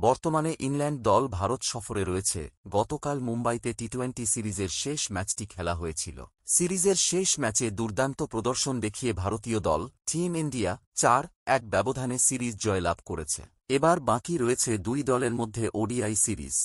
বর্তমানে ইংল্যান্ড দল ভারত সফরে রয়েছে। গতকাল মুম্বাইতে টি-20 সিরিজের শেষ ম্যাচটি খেলা হয়েছিল। সিরিজের শেষ ম্যাচে দুর্দান্ত প্রদর্শন দেখিয়ে ভারতীয় দল টিম ইন্ডিয়া ৪-১ ব্যবধানে সিরিজ জয়লাভ করেছে। এবার বাকি রয়েছে দুই দলের মধ্যে ওডিআই সিরিজ।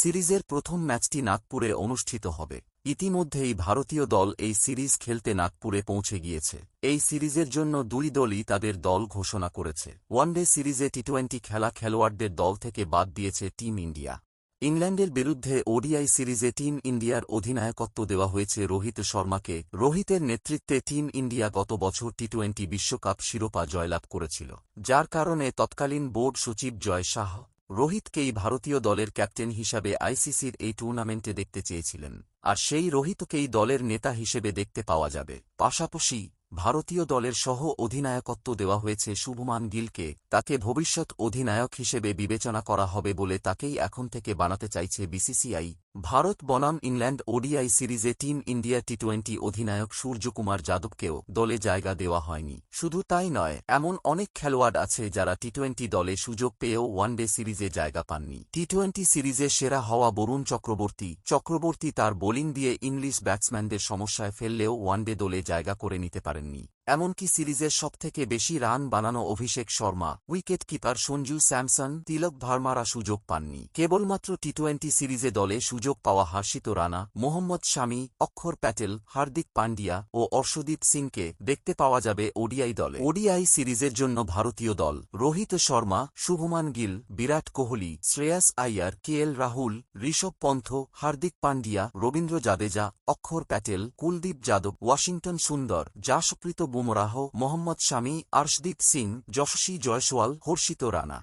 সিরিজের প্রথম ম্যাচটি নাগপুরে অনুষ্ঠিত হবে। ইতিমধ্যেই ভারতীয় দল এই সিরিজ খেলতে নাগপুরে পৌঁছে গিয়েছে। এই সিরিজের জন্য দুই দলই তাদের দল ঘোষণা করেছে। ওয়ানডে সিরিজে টি-20 খেলা খেলোয়াড়দের দল থেকে বাদ দিয়েছে টিম ইন্ডিয়া। ইংল্যান্ডের বিরুদ্ধে ওডিআই সিরিজে টিম ইন্ডিয়ার অধিনায়কত্ব দেওয়া হয়েছে রোহিত শর্মাকে। রোহিতের নেতৃত্বে টিম ইন্ডিয়া গত বছর টি-20 বিশ্বকাপ শিরোপা জয়লাভ করেছিল, যার কারণে তৎকালীন বোর্ড সচিব জয় শাহ রোহিতকেই ভারতীয় দলের ক্যাপ্টেন হিসাবে আইসিসির এই টুর্নামেন্টে দেখতে চেয়েছিলেন, আর সেই রোহিতকেই দলের নেতা হিসেবে দেখতে পাওয়া যাবে। পাশাপাশি ভারতীয় দলের সহ অধিনায়কত্ব দেওয়া হয়েছে শুভমান গিলকে। তাকে ভবিষ্যৎ অধিনায়ক হিসেবে বিবেচনা করা হবে বলে তাকেই এখন থেকে বানাতে চাইছে বিসিসিআই। ভারত বনাম ইংল্যান্ড ওডিআই সিরিজে টিম ইন্ডিয়া টি-20 অধিনায়ক সূর্যকুমার যাদবকেও দলে জায়গা দেওয়া হয়নি। শুধু তাই নয়, এমন অনেক খেলোয়াড় আছে যারা টি-20 দলে সুযোগ পেয়েও ওয়ানডে সিরিজে জায়গা পাননি। টি-20 সিরিজে সেরা হওয়া বরুণ চক্রবর্তী তার বোলিং দিয়ে ইংলিশ ব্যাটসম্যানদের সমস্যায় ফেললেও ওয়ানডে দলে জায়গা করে নিতে পারেননি। এমনকি সিরিজের সবথেকে বেশি রান বানানো অভিষেক শর্মা, উইকেট কিপার সঞ্জু স্যামসন, তিলক ভার্মারা সুযোগ পাননি। কেবলমাত্র টি-20 সিরিজে দলে সুযোগ পাওয়া হর্ষিত রানা, মোহাম্মদ শামি, অক্ষর প্যাটেল, হার্দিক পান্ডিয়া ও অর্শদীপ সিংকে দেখতে পাওয়া যাবে ওডিআই দলে। ওডিআই সিরিজের জন্য ভারতীয় দল রোহিত শর্মা, শুভমান গিল, বিরাট কোহলি, শ্রেয়াস আইয়ার, কেএল রাহুল, ঋষভ পন্থ, হার্দিক পান্ডিয়া, রবীন্দ্র জাদেজা, অক্ষর প্যাটেল, কুলদীপ যাদব, ওয়াশিংটন সুন্দর, জাসপ্রীত বুমরাহ, মোহাম্মদ শামি, আর্শদীপ সিং, যশস্বী জয়সওয়াল, হর্ষিত রানা।